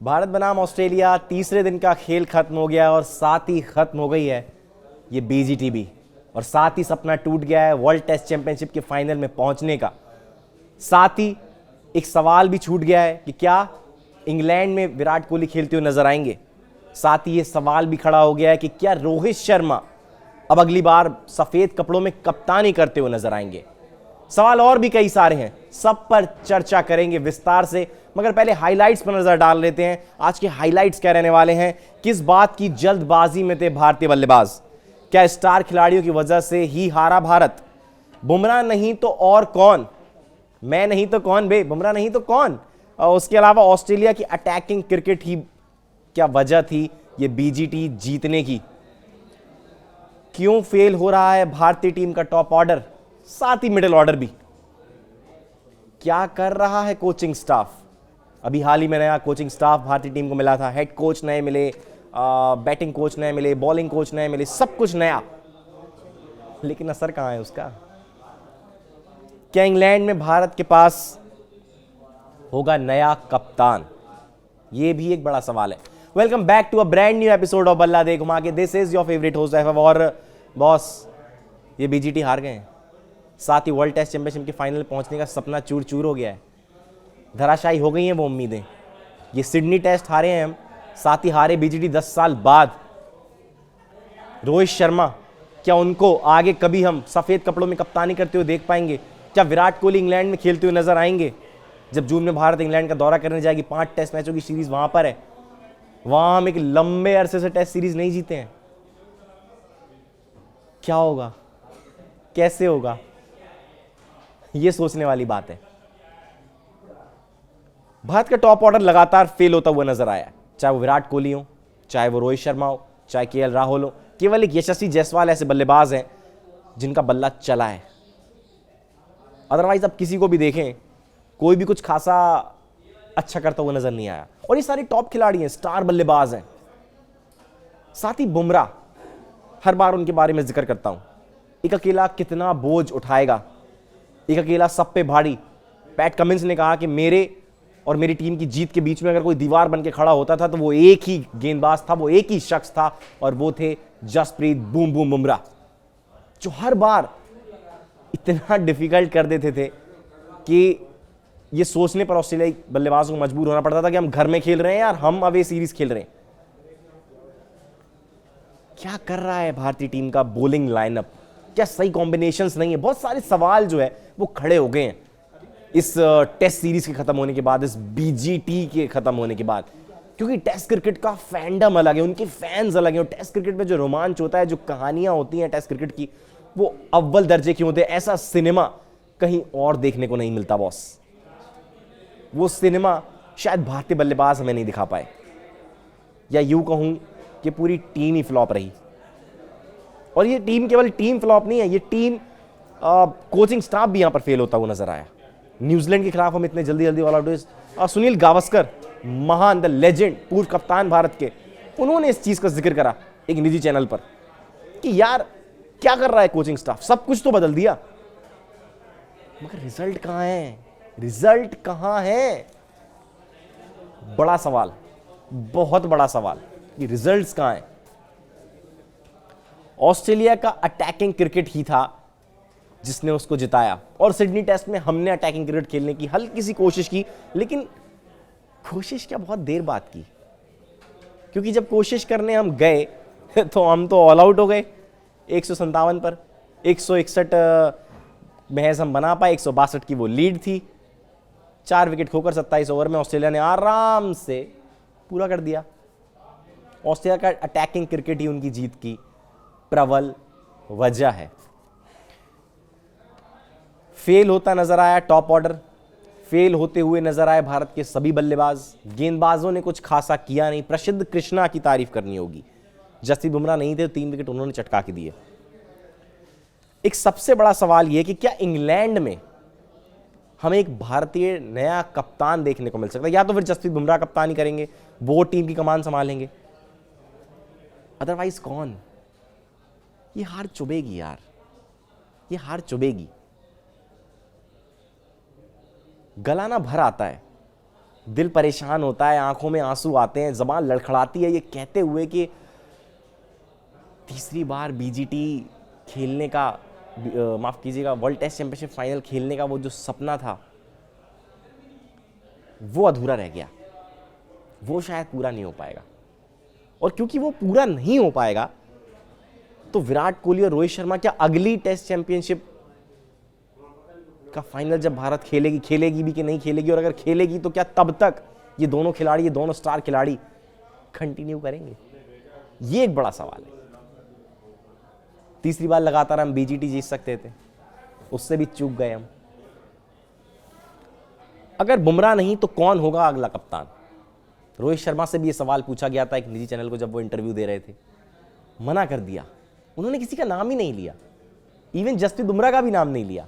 भारत बनाम ऑस्ट्रेलिया, तीसरे दिन का खेल खत्म हो गया और साथ ही खत्म हो गई है ये बीजीटी भी, और साथ ही सपना टूट गया है वर्ल्ड टेस्ट चैंपियनशिप के फाइनल में पहुंचने का। साथ ही एक सवाल भी छूट गया है कि क्या इंग्लैंड में विराट कोहली खेलते हुए नजर आएंगे। साथ ही ये सवाल भी खड़ा हो गया है कि क्या रोहित शर्मा अब अगली बार सफेद कपड़ों में कप्तानी करते हुए नजर आएंगे। सवाल और भी कई सारे हैं, सब पर चर्चा करेंगे विस्तार से, मगर पहले हाइलाइट्स पर नजर डाल लेते हैं। आज के हाइलाइट्स क्या रहने वाले हैं? किस बात की जल्दबाजी में थे भारतीय बल्लेबाज? क्या स्टार खिलाड़ियों की वजह से ही हारा भारत? बुमराह नहीं तो और कौन? मैं नहीं तो कौन बे, बुमराह नहीं तो कौन? और उसके अलावा ऑस्ट्रेलिया की अटैकिंग क्रिकेट ही क्या वजह थी ये बीजीटी जीतने की? क्यों फेल हो रहा है भारतीय टीम का टॉप ऑर्डर, साथ ही मिडिल ऑर्डर भी? क्या कर रहा है कोचिंग स्टाफ? अभी हाल ही में नया कोचिंग स्टाफ भारतीय टीम को मिला था, हेड कोच नए मिले, बैटिंग कोच नए मिले, बॉलिंग कोच नए मिले, सब कुछ नया, लेकिन असर कहां है उसका? क्या इंग्लैंड में भारत के पास होगा नया कप्तान? यह भी एक बड़ा सवाल है। Welcome back to a brand new episode of Balla De Ghuma Ke. This is your favourite host F. और बॉस, ये बीजीटी हार गए हैं, साथ ही वर्ल्ड टेस्ट चैंपियनशिप के फाइनल पहुंचने का सपना चूर चूर हो गया है, धराशायी हो गई हैं वो उम्मीदें। ये सिडनी टेस्ट हारे हैं हम, साथ ही हारे बीजीटी 10 साल बाद। रोहित शर्मा, क्या उनको आगे कभी हम सफेद कपड़ों में कप्तानी करते हुए देख पाएंगे? क्या विराट कोहली इंग्लैंड में खेलते हुए नजर आएंगे? जब जून में भारत इंग्लैंड का दौरा करने जाएगी, 5 टेस्ट मैचों की सीरीज वहां पर है, वहां हम एक लंबे अरसे से टेस्ट सीरीज नहीं जीते हैं। क्या होगा, कैसे होगा, यह सोचने वाली बात है। भारत का टॉप ऑर्डर लगातार फेल होता हुआ नजर आया, चाहे वो विराट कोहली हो, चाहे वो रोहित शर्मा हो, चाहे केएल राहुल हो। केवल एक यशस्वी जायसवाल ऐसे बल्लेबाज हैं जिनका बल्ला चला है। अदरवाइज अब किसी को भी देखें, कोई भी कुछ खासा अच्छा करता हुआ नजर नहीं आया। और ये सारे टॉप खिलाड़ी हैं, स्टार बल्लेबाज हैं। साथ ही बुमराह, हर बार उनके बारे में जिक्र करता हूं, एक अकेला कितना बोझ उठाएगा, एक अकेला सब पे भारी। पैट कमिंस ने कहा कि मेरे और मेरी टीम की जीत के बीच में अगर कोई दीवार बन के खड़ा होता था तो वो एक ही गेंदबाज था, वो एक ही शख्स था, और वो थे जसप्रीत बूम बूम बुमराह, जो हर बार इतना डिफिकल्ट कर देते थे कि ये सोचने पर ऑस्ट्रेलियाई बल्लेबाजों को मजबूर होना पड़ता था कि हम घर में खेल रहे हैं यार, हम अवे सीरीज खेल रहे हैं। क्या कर रहा है भारतीय टीम का बॉलिंग लाइनअप? क्या सही कॉम्बिनेशंस नहीं है? बहुत सारे सवाल जो है वो खड़े हो गए हैं इस टेस्ट सीरीज के खत्म होने के बाद, इस बीजीटी के खत्म होने के बाद, क्योंकि टेस्ट क्रिकेट का फैंडम अलग है, उनके फैंस अलग हैं। टेस्ट क्रिकेट में जो रोमांच होता है, जो कहानियां होती हैं टेस्ट क्रिकेट की, वो अव्वल दर्जे की होते हैं। ऐसा सिनेमा कहीं और देखने को नहीं मिलता बॉस। वो सिनेमा शायद भारतीय बल्लेबाज हमें नहीं दिखा पाए, या यूं कहूं कि पूरी टीम ही फ्लॉप रही। और ये टीम केवल टीम फ्लॉप नहीं है, ये टीम कोचिंग स्टाफ भी यहां पर फेल होता हुआ नजर आया। न्यूजीलैंड के खिलाफ हम इतने जल्दी ऑल आउट हुए। सुनील गावस्कर, महान, द लेजेंड, पूर्व कप्तान भारत के, उन्होंने इस चीज का जिक्र करा एक निजी चैनल पर कि यार क्या कर रहा है कोचिंग स्टाफ, सब कुछ तो बदल दिया, मगर रिजल्ट कहां है? रिजल्ट कहां है? बड़ा सवाल, बहुत बड़ा सवाल कि रिजल्ट्स कहां हैं। ऑस्ट्रेलिया का अटैकिंग क्रिकेट ही था जिसने उसको जिताया, और सिडनी टेस्ट में हमने अटैकिंग क्रिकेट खेलने की हल्की सी कोशिश की, लेकिन कोशिश क्या बहुत देर बाद की, क्योंकि जब कोशिश करने हम गए तो हम तो ऑल आउट हो गए 157 पर। 161 महज हम बना पाए, 162 की वो लीड थी। 4 विकेट खोकर 27 ओवर में ऑस्ट्रेलिया ने आराम से पूरा कर दिया। ऑस्ट्रेलिया का अटैकिंग क्रिकेट ही उनकी जीत की प्रबल वजह है। फेल होता नजर आया टॉप ऑर्डर, फेल होते हुए नजर आए भारत के सभी बल्लेबाज। गेंदबाजों ने कुछ खासा किया नहीं। प्रसिद्ध कृष्णा की तारीफ करनी होगी, जसप्रीत बुमराह नहीं थे तो 3 विकेट उन्होंने चटका के दिए। एक सबसे बड़ा सवाल यह कि क्या इंग्लैंड में हमें एक भारतीय नया कप्तान देखने को मिल सकता है? या तो फिर जसप्रीत बुमराह कप्तानी करेंगे, वो टीम की कमान संभालेंगे, अदरवाइज कौन? ये हार चुभेगी यार, ये हार चुभेगी। गला ना भर आता है दिल परेशान होता है, आंखों में आंसू आते हैं, जबान लड़खड़ाती है ये कहते हुए कि तीसरी बार बीजीटी खेलने का, माफ कीजिएगा, वर्ल्ड टेस्ट चैंपियनशिप फाइनल खेलने का वो जो सपना था वो अधूरा रह गया, वो शायद पूरा नहीं हो पाएगा। और क्योंकि वो पूरा नहीं हो पाएगा तो विराट कोहली और रोहित शर्मा क्या अगली टेस्ट चैंपियनशिप का फाइनल जब भारत खेलेगी भी कि नहीं खेलेगी, और अगर खेलेगी तो क्या तब तक ये दोनों खिलाड़ी, ये दोनों स्टार खिलाड़ी कंटिन्यू करेंगे? ये एक बड़ा सवाल है। तीसरी बार लगातार हम बीजीटी जीत सकते थे, उससे भी चूक गए हम। अगर बुमराह नहीं तो कौन होगा अगला कप्तान? रोहित शर्मा से भी ये सवाल पूछा गया था एक निजी चैनल को जब वो इंटरव्यू दे रहे थे, मना कर दिया, उन्होंने किसी का नाम ही नहीं लिया, इवन जसप्रीत बुमराह का भी नाम नहीं लिया,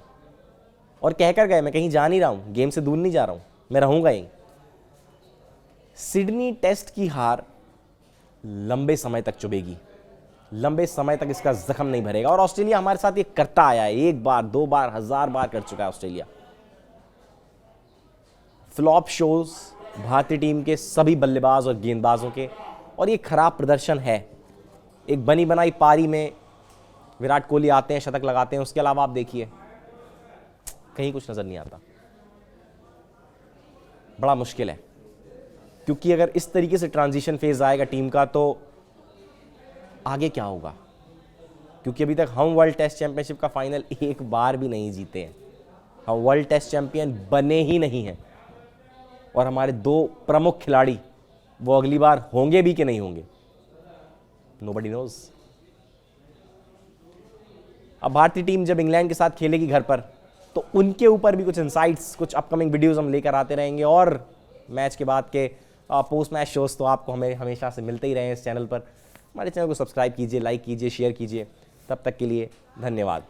और कहकर गए मैं कहीं जा नहीं रहा हूं, गेम से दूर नहीं जा रहा हूं, मैं रहूंगा यहीं। सिडनी टेस्ट की हार लंबे समय तक चुभेगी, लंबे समय तक इसका जख्म नहीं भरेगा, और ऑस्ट्रेलिया हमारे साथ ये करता आया है, एक बार, दो बार, 1000 बार कर चुका है ऑस्ट्रेलिया। फ्लॉप शोज भारतीय टीम के सभी बल्लेबाज और गेंदबाजों के, और ये खराब प्रदर्शन है। एक बनी बनाई पारी में विराट कोहली आते हैं, शतक लगाते हैं, उसके अलावा आप देखिए कहीं कुछ नजर नहीं आता। बड़ा मुश्किल है, क्योंकि अगर इस तरीके से ट्रांजिशन फेज आएगा टीम का तो आगे क्या होगा? क्योंकि अभी तक हम वर्ल्ड टेस्ट चैंपियनशिप का फाइनल एक बार भी नहीं जीते हैं, हम वर्ल्ड टेस्ट चैंपियन बने ही नहीं हैं, और हमारे दो प्रमुख खिलाड़ी वो अगली बार होंगे भी कि नहीं होंगे, नोबडी नोज। अब भारतीय टीम जब इंग्लैंड के साथ खेलेगी घर पर तो उनके ऊपर भी कुछ इनसाइट्स, कुछ अपकमिंग वीडियोस हम लेकर आते रहेंगे, और मैच के बाद के पोस्ट मैच शोज तो आपको हमें हमेशा से मिलते ही रहे इस चैनल पर। हमारे चैनल को सब्सक्राइब कीजिए, लाइक कीजिए, शेयर कीजिए। तब तक के लिए धन्यवाद।